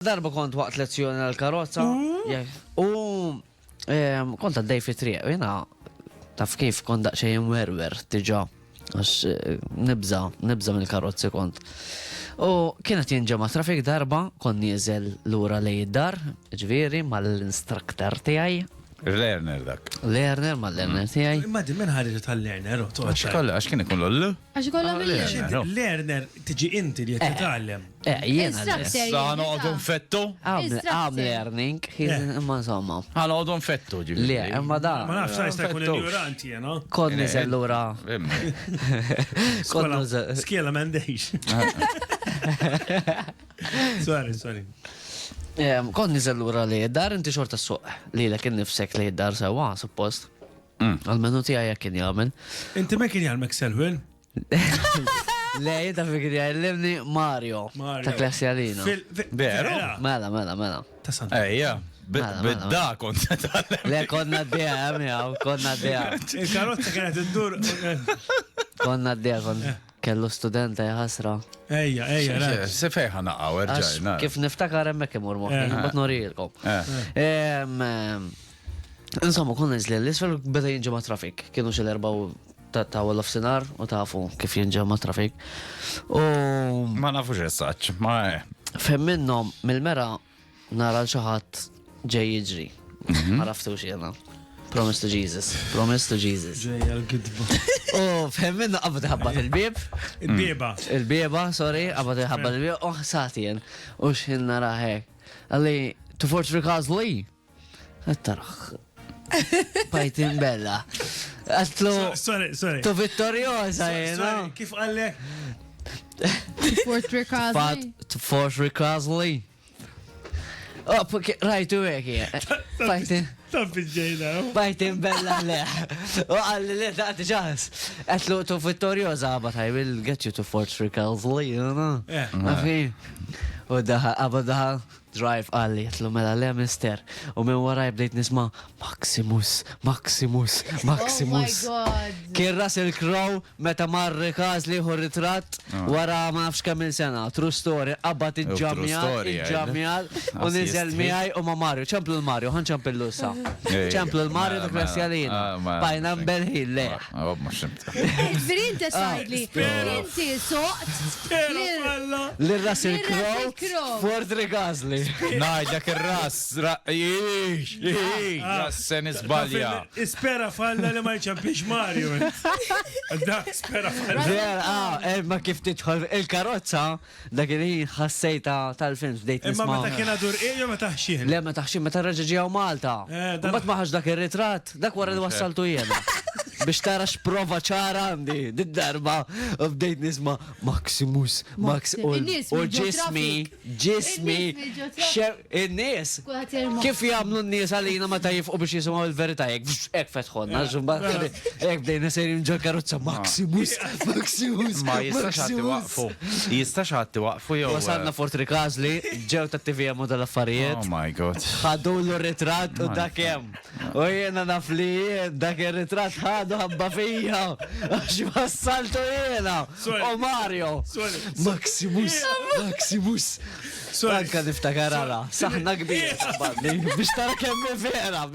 Darba kont waqt lezzjoni għal-karozza u kont għaddej fi triq, jena taf kif kont daqxejn werwer tiġa għax nibza mill-karozzi kont. U kienet jinġema trafik darba kon nieżel l-ura li jiddar, ġviri mal-instruktor tijaj. Lerner dak. Lerner mal-lerner tijaj. Imma din minn ħarġet tal-lerner. Għax kien ikun l-ollu? Għax kollha mill-lerner. Lerner tiġi inti li qed titgħallem. Jena Sano għodun fettu? għam learning, imma insomma. Għal għodun fettu ġivi. Le, imma da. Ma nafx għajsta kun ignoranti, jena. Kon niżel l-ura. Skiela mandejx. Sorry. Kon niżel l-ura li jiddar, inti xorta s-suq li l-kien nifsek li jiddar sewa, suppost. Għal-menu tijaj kien jgħamil. Inti ma kien jgħalmek selwin? Le, jidda fikri għallimni Mario. Ta' klassi għalina. Veru? Mela. Tasan. Ejja, bidda kont Le, konna d-dija, miaw, konna d-dija. Il-karozza kienet id-dur. Konna d-dija, kellu studenta jħasra. Ejja, raġ. Se fejħa naqaw, erġajna. Kif niftakar emmek imur moħi, bat norilkom. Insomma, konna nizli l-isfel beda jinġema trafik. Kienu xil-erbaw ta' l-ofsinar u tafu kif jinġema trafik. U Ma nafux jessaċ, ma femminnom mill-mera nara l-xaħat ġej jiġri. Ma raftux jena. Promise to Jesus. Ġeja l-gidba. U femminna qabad ħabbat il-bib. Il-bieba, sorry, qabad ħabbat il-bib. U ħsatien. U xin nara hek. Għalli, tu forċ rikaz li? Għattarax. Pajtin bella. Għatlu. Sorry. Tu vittoriosa jena. Kif għallek? Fort Ricazli. Tu forċ rikaz li? Rajtu għek. Pajtin. Taffi ġejna. Bajtin bella le. U għalli le daqti ġas. Għatlu tu vittorioza, but I will get you to Fort Ricalsley, you know? Mafi. U daħa drive għalli, għatlu mela le mister. U minn waraj bdejt nisma Maximus. Oh my God. Kien Russell Crowe meta marri każ liħu ritrat wara ma nafx kemm il-sena. True story, qabad iġġamjal u niżel miegħi u ma Mario. ċemplu l-Mario, ħan ċemplu l-lussa. ċemplu l-Mario dak l-assjalina. Bajna mbelħin le. Inti sajdli. Inti soqt. L-Russell Crowe, Fort Ricalsley. Najdek il-ras, sen izbalja. Ispera falla li ma jċampix Mario. Dak spera falla. Ver, ma kif titħol il-karozza, dak li ħassejta tal-film f'dejt nisma. Imma meta kiena dur ejo ma taħxin. Le, ma taħxin, meta reġġiġijaw Malta. Bat maħħax dak il-ritrat, dak wara li wassaltu jena. Biex tara x'prova ċara għandi, d-darba, u bdejt nisma Maximus, u ġismi, il-nies, kif jgħamlu n-nies għalina ma ta' jifqu biex jisimaw il-verita, ek fetħonna, ġumbat, ek bdejna serin ġol karuzza, Maximus. Ma jistax ħatti waqfu jow. Wasalna Fort Ricalsley, ġew ta' TVM u dal-affarijiet. Oh my God. ħadu l-ritrat u dakem. U jena nafli dak il-ritrat ħadu ħabba fija. Għax wassaltu jena. U Mario. Maximus. Anka niftakar għara. Saħna kbir. Biex tara kemmi vera.